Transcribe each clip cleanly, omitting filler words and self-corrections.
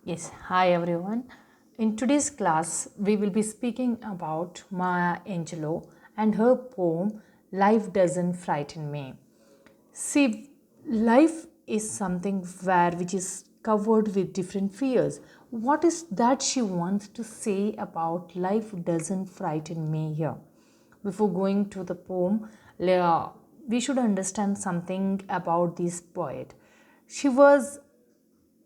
Yes, hi everyone. In today's class, we will be speaking about Maya Angelou and her poem Life Doesn't Frighten Me. See, life is something which is covered with different fears. What is that she wants to say about life doesn't frighten me here? Before going to the poem, we should understand something about this poet. She was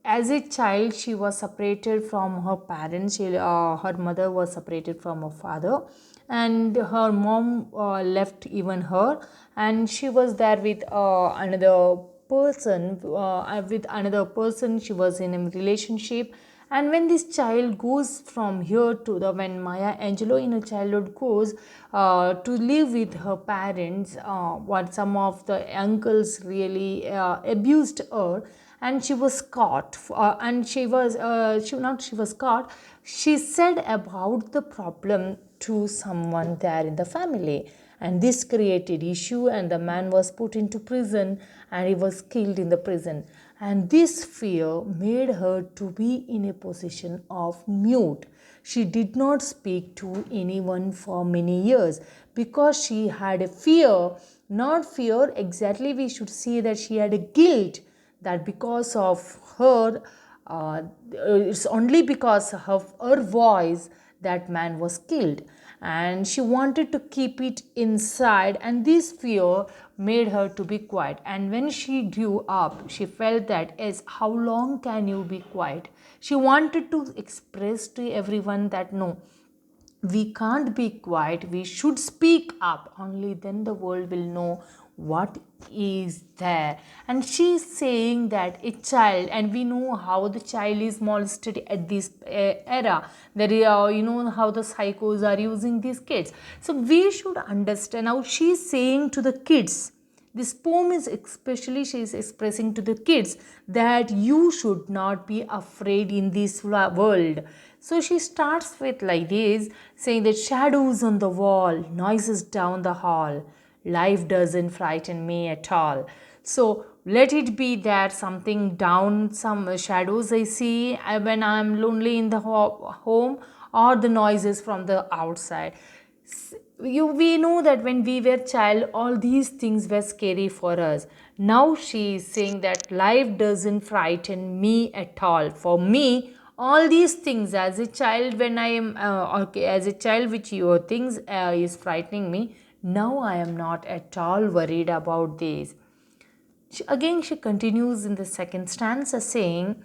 as a child she was separated from her parents. Her mother was separated from her father, and her mom left even her, and she was there with another person. She was in a relationship. And when this child goes from here to the when Maya Angelou in her childhood goes to live with her parents, what some of the uncles really abused her, and she was caught and she was caught, she said about the problem to someone there in the family, and this created issue, and the man was put into prison and he was killed in the prison. And this fear made her to be in a position of mute. She did not speak to anyone for many years because she had a fear, not fear exactly, we should say that she had a guilt that because of her, it's only because of her voice that man was killed, and she wanted to keep it inside, and this fear made her to be quiet. And when she grew up, she felt that, as how long can you be quiet? She wanted to express to everyone that no, we can't be quiet, we should speak up, only then the world will know what is there. And she is saying that a child, and we know how the child is molested at this era, that how the psychos are using these kids. So we should understand how she is saying to the kids. This poem is especially, she is expressing to the kids that you should not be afraid in this world. So she starts with like this, saying that shadows on the wall, noises down the hall, life doesn't frighten me at all. So let it be that something down, some shadows I see when I'm lonely in the home, or the noises from the outside. We know that when we were child, all these things were scary for us. Now she is saying that life doesn't frighten me at all. For me, all these things as a child, when I am okay, as a child, which your things is frightening me, now I am not at all worried about this. Again, she continues in the second stanza saying,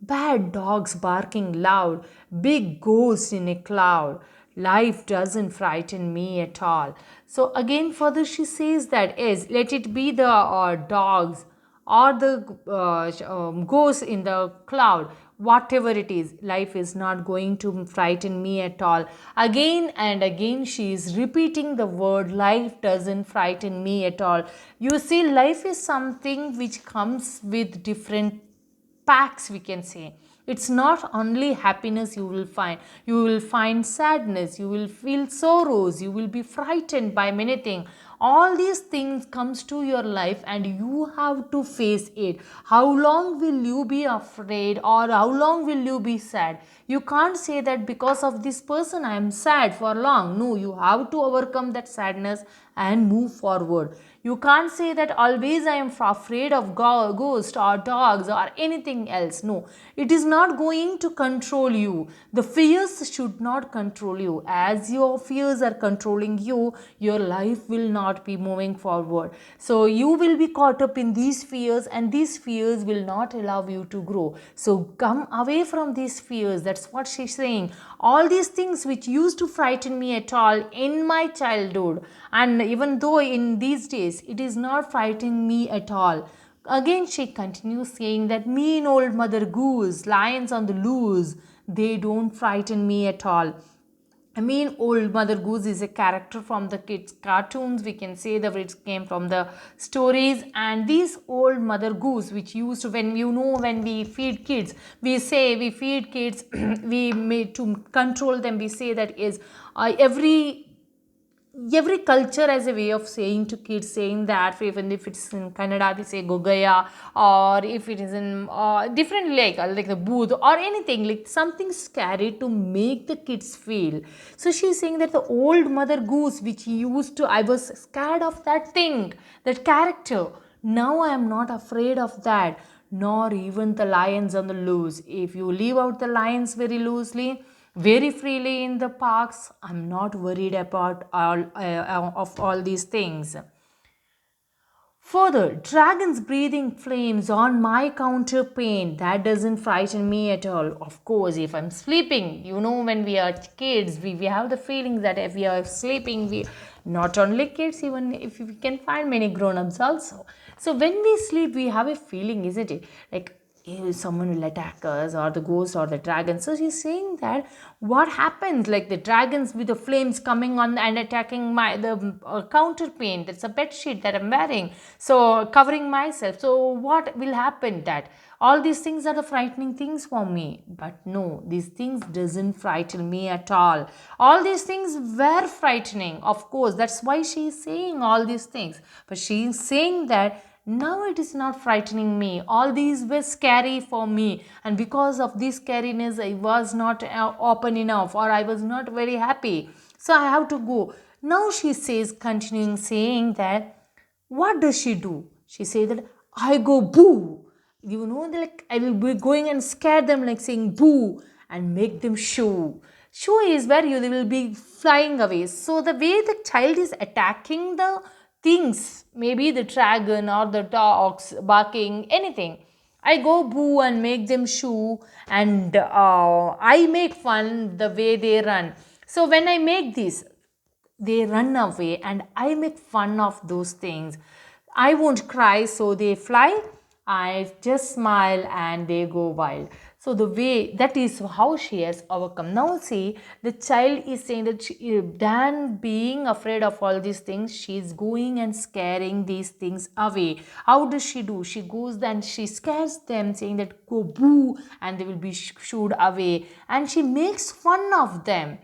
bad dogs barking loud, big ghost in a cloud. Life doesn't frighten me at all. So, again, further she says that is, let it be the dogs or the ghosts in the cloud, whatever it is, life is not going to frighten me at all. Again and again she is repeating the word, life doesn't frighten me at all. You see, life is something which comes with different packs, we can say. It's not only happiness you will find, you will find sadness, you will feel sorrows, you will be frightened by many things. All these things comes to your life and you have to face it. How long will you be afraid, or how long will you be sad? You can't say that because of this person I am sad for long. No, you have to overcome that sadness and move forward. You can't say that always I am afraid of ghosts or dogs or anything else. No, it is not going to control you. The fears should not control you. As your fears are controlling you, your life will not be moving forward. So you will be caught up in these fears, and these fears will not allow you to grow. So come away from these fears. That's what she's saying. All these things which used to frighten me at all in my childhood, and even though in these days it is not frightening me at all. Again, she continues saying that mean old mother goose, lions on the loose, they don't frighten me at all. I mean, old Mother Goose is a character from the kids' cartoons. We can say that it came from the stories. And these old Mother Goose, which used to, when we feed kids, we say we feed kids, we made to control them. We say that is every every culture has a way of saying to kids, saying that even if it's in Kannada they say gogaya, or if it is in different like the booth or anything, like something scary to make the kids feel. So she's saying that the old mother goose which used to, I was scared of that thing, that character. Now I am not afraid of that, nor even the lions on the loose. If you leave out the lions very loosely, very freely in the parks, I'm not worried about all of all these things. Further, dragons breathing flames on my counter pane, that doesn't frighten me at all. Of course, if I'm sleeping, when we are kids, we have the feeling that if we are sleeping, we, not only kids, even if we can find many grown-ups also. So when we sleep, we have a feeling, isn't it? Like, someone will attack us, or the ghost or the dragon. So she's saying that what happens, like the dragons with the flames coming on and attacking the counter pane, that's a bed sheet that I'm wearing, so covering myself. So what will happen, that all these things are the frightening things for me? But no, these things doesn't frighten me at all these things were frightening, of course, that's why she's saying all these things. But she's saying that now it is not frightening me. All these were scary for me, and because of this scariness, I was not open enough, or I was not very happy. So I have to go. Now she says, continuing saying that, what does she do? She says that I go boo. Like I will be going and scare them, like saying boo, and make them shoo. Shoo is where they will be flying away. So the way the child is attacking the things, maybe the dragon or the dogs barking, anything, I go boo and make them shoo, and I make fun the way they run. So when I make this, they run away and I make fun of those things. I won't cry, so they fly. I just smile and they go wild. So the way, that is how she has overcome. Now see, the child is saying that than being afraid of all these things, she is going and scaring these things away. How does she do? She goes and she scares them, saying that go boo, and they will be shooed away, and she makes fun of them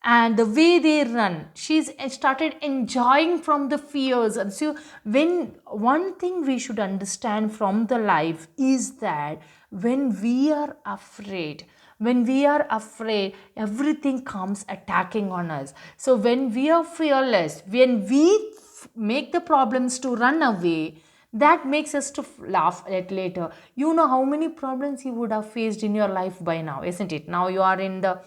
and the way they run. She's started enjoying from the fears. And so when one thing we should understand from the life is that when we are afraid, everything comes attacking on us. So when we are fearless, when we make the problems to run away, that makes us to laugh at later. You know how many problems you would have faced in your life by now, isn't it? Now you are in the,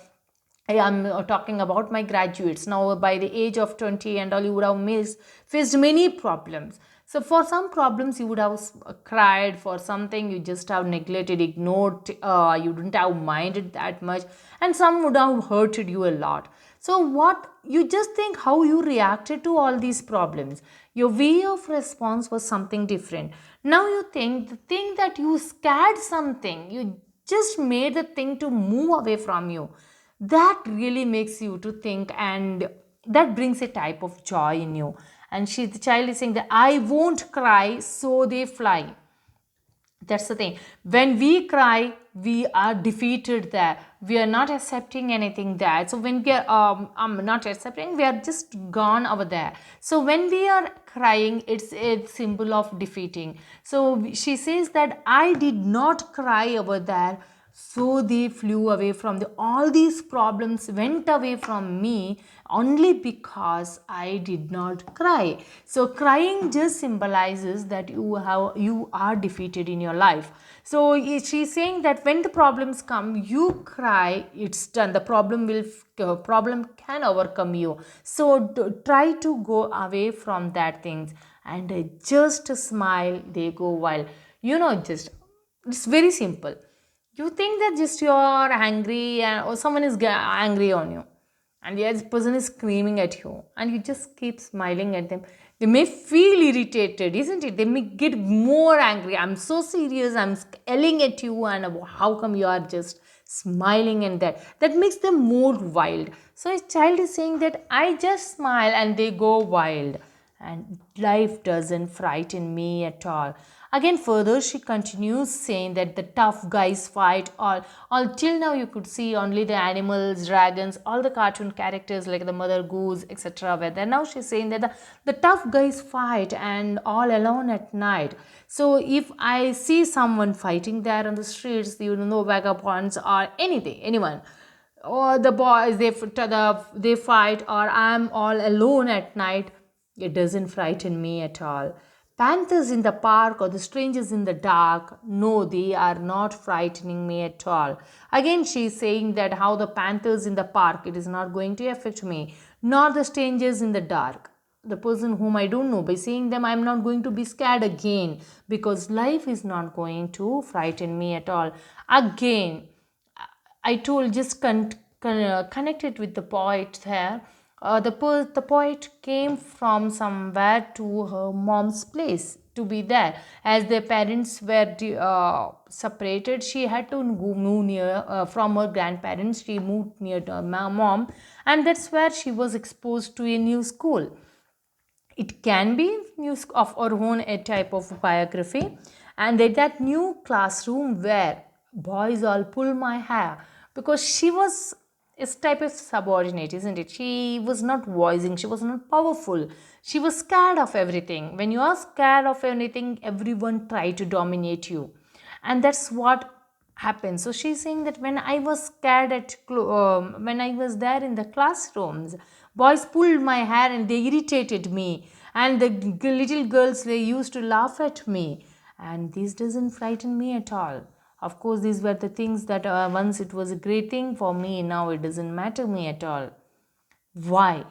I'm talking about my graduates now, by the age of 20 and all, you would have faced many problems. So for some problems you would have cried, for something you just have neglected, ignored, you didn't have minded that much, and some would have hurted you a lot. So what you just think, how you reacted to all these problems, your way of response was something different. Now you think the thing that you scared something, you just made the thing to move away from you, that really makes you to think, and that brings a type of joy in you. And the child is saying that I won't cry, so they fly. That's the thing. When we cry, we are defeated there. We are not accepting anything there. So when we are not accepting, we are just gone over there. So when we are crying, it's a symbol of defeating. So she says that I did not cry over there, so they flew away from all these problems went away from me only because I did not cry. So crying just symbolizes that you are defeated in your life. So she's saying that when the problems come, you cry, it's done. The problem can overcome you. So try to go away from that things and just smile, they go wild. Just it's very simple. You think that just you are angry, or someone is angry on you, and the other person is screaming at you, and you just keep smiling at them. They may feel irritated, isn't it? They may get more angry. I'm so serious, I'm yelling at you, and how come you are just smiling? And that makes them more wild. So a child is saying that I just smile and they go wild, and life doesn't frighten me at all. Again, further, she continues saying that the tough guys fight all till now you could see only the animals, dragons, all the cartoon characters like the Mother Goose, etc. were there. Now she's saying that the tough guys fight and all alone at night. So if I see someone fighting there on the streets, vagabonds or anyone, or the boys they fight, or I'm all alone at night, it doesn't frighten me at all. Panthers in the park or the strangers in the dark, no, they are not frightening me at all. Again, she is saying that how the panthers in the park, it is not going to affect me, nor the strangers in the dark. The person whom I don't know, by seeing them, I'm not going to be scared again, because life is not going to frighten me at all. Again, I told just connect it with the poet there. The poet came from somewhere to her mom's place to be there. As their parents were separated, she had to move near from her grandparents. She moved near to her mom, and that's where she was exposed to a new school. It can be news of our own a type of biography, and that new classroom where boys all pull my hair, because she was a type of subordinate, isn't it? She was not voicing, she was not powerful, she was scared of everything. When you are scared of anything, everyone try to dominate you, and that's what happened. So she's saying that when I was scared when I was there in the classrooms, boys pulled my hair and they irritated me, and the little girls, they used to laugh at me, and this doesn't frighten me at all. Of course, these were the things that once it was a great thing for me, now it doesn't matter me at all. Why?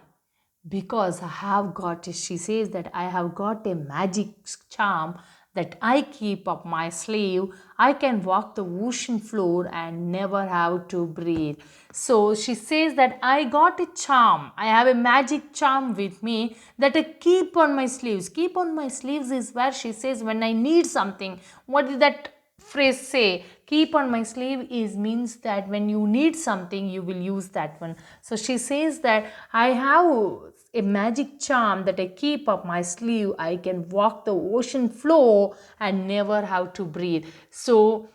Because I have got, she says that I have got a magic charm that I keep up my sleeve. I can walk the ocean floor and never have to breathe. So she says that I got a charm. I have a magic charm with me that I keep on my sleeves. Keep on my sleeves is where she says when I need something. What did that phrase say? Keep on my sleeve is means that when you need something, you will use that one. So she says that I have a magic charm that I keep up my sleeve. I can walk the ocean floor and never have to breathe. So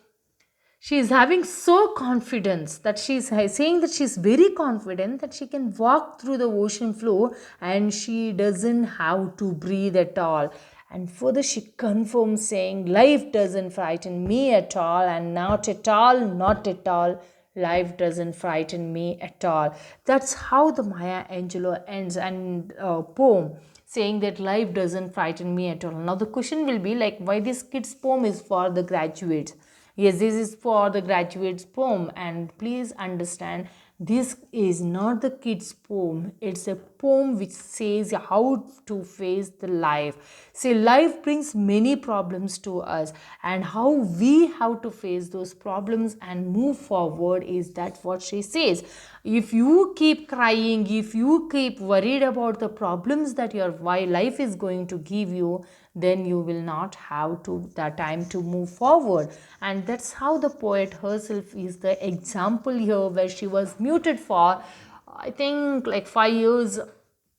she is having so confidence that she's saying that she's very confident that she can walk through the ocean floor and she doesn't have to breathe at all. And further she confirms saying life doesn't frighten me at all, and not at all, life doesn't frighten me at all. That's how the Maya Angelou ends and poem, saying that life doesn't frighten me at all. Now the question will be like, why this kid's poem is for the graduates? Yes, this is for the graduates poem, and please understand, this is not the kids poem. It's a poem which says how to face the life. See, life brings many problems to us, and how we have to face those problems and move forward, is that what she says. If you keep crying, if you keep worried about the problems that your life is going to give you, then you will not have the time to move forward. And that's how the poet herself is the example here, where she was muted for, I think, like 5 years,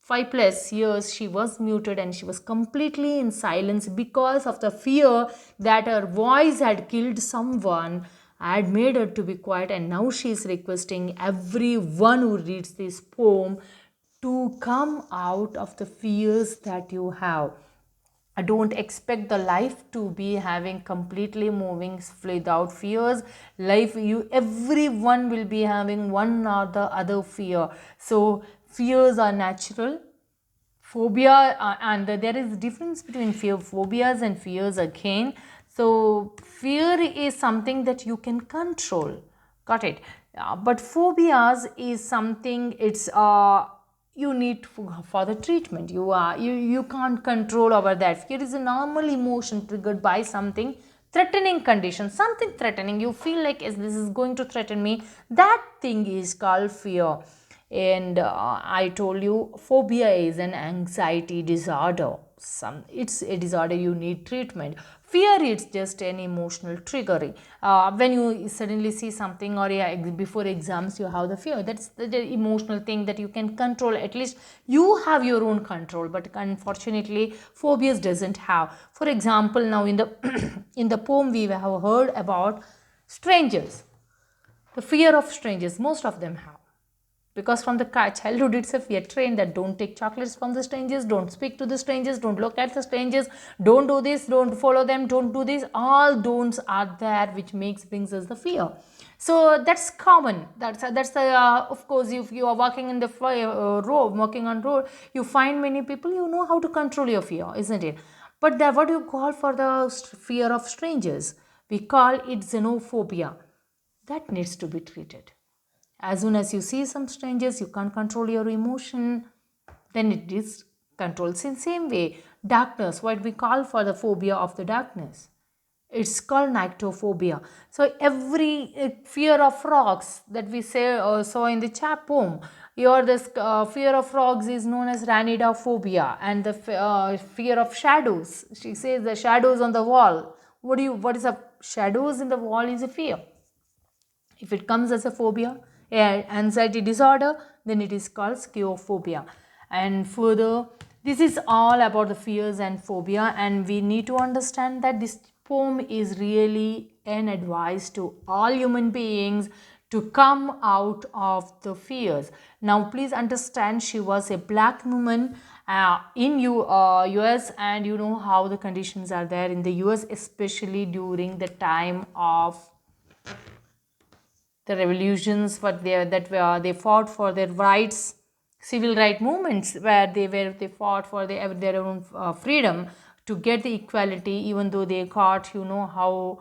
5+ years she was muted, and she was completely in silence because of the fear that her voice had killed someone, had made her to be quiet. And now she is requesting everyone who reads this poem to come out of the fears that you have. I don't expect the life to be having completely moving without fears. Life, everyone will be having one or the other fear. So fears are natural. Phobia, and there is difference between phobias and fears again. So fear is something that you can control. Got it? But phobias is something, it's you need for the treatment. You can't control over that. Fear is a normal emotion triggered by something threatening condition, something threatening. You feel like, yes, this is going to threaten me. That thing is called fear. And I told you, phobia is an anxiety disorder. It's a disorder, you need treatment. Fear is just an emotional trigger. When you suddenly see something, or yeah, before exams you have the fear, that's the emotional thing that you can control. At least you have your own control, but unfortunately phobias doesn't have. For example, now in the in the poem we have heard about strangers. The fear of strangers, most of them have, because from the childhood itself we are trained that don't take chocolates from the strangers, don't speak to the strangers, don't look at the strangers, don't do this, don't follow them, don't do this. All don'ts are there, which brings us the fear. So that's common. That's the of course, if you are walking in the road, walking on road, you find many people, you know how to control your fear, isn't it? But that, what you call for the fear of strangers, we call it xenophobia. That needs to be treated. As soon as you see some strangers, you can't control your emotion, then it is controlled. In same way, darkness, what we call for the phobia of the darkness, it's called nyctophobia. So every fear of frogs that we say saw in the chap poem, your this fear of frogs is known as ranidophobia, and the fear of shadows. She says the shadows on the wall. What is a shadows in the wall is a fear. If it comes as a phobia, anxiety disorder, then it is called schizophobia. And further, this is all about the fears and phobia, and we need to understand that this poem is really an advice to all human beings to come out of the fears. Now, please understand, she was a black woman in US, and you know how the conditions are there in the US, especially during the time of the revolutions, what they fought for their rights, civil right movements, where they fought for their own freedom, to get the equality, even though they got, you know how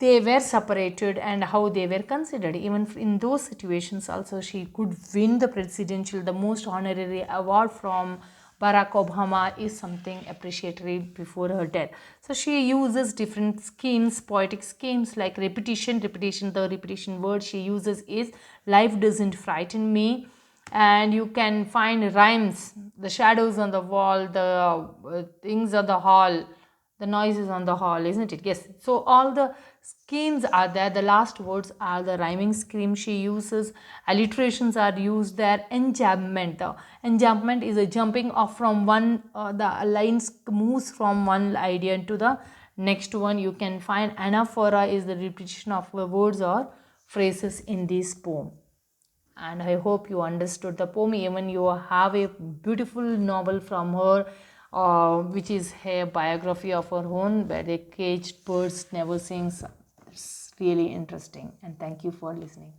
they were separated and how they were considered. Even in those situations also, she could win the presidential, the most honorary award from Barack Obama, is something appreciatory before her death. So she uses different schemes, poetic schemes, like repetition. The repetition word she uses is life doesn't frighten me. And you can find rhymes, the shadows on the wall, the things on the hall, the noises on the hall, isn't it? Yes. So all the schemes are there. The last words are the rhyming scheme she uses. Alliterations are used there. Enjambment. The enjambment is a jumping off from one, the lines moves from one idea to the next one. You can find anaphora is the repetition of the words or phrases in this poem. And I hope you understood the poem. Even you have a beautiful novel from her, which is her biography of her own, where the caged birds never sings. It's really interesting. And thank you for listening.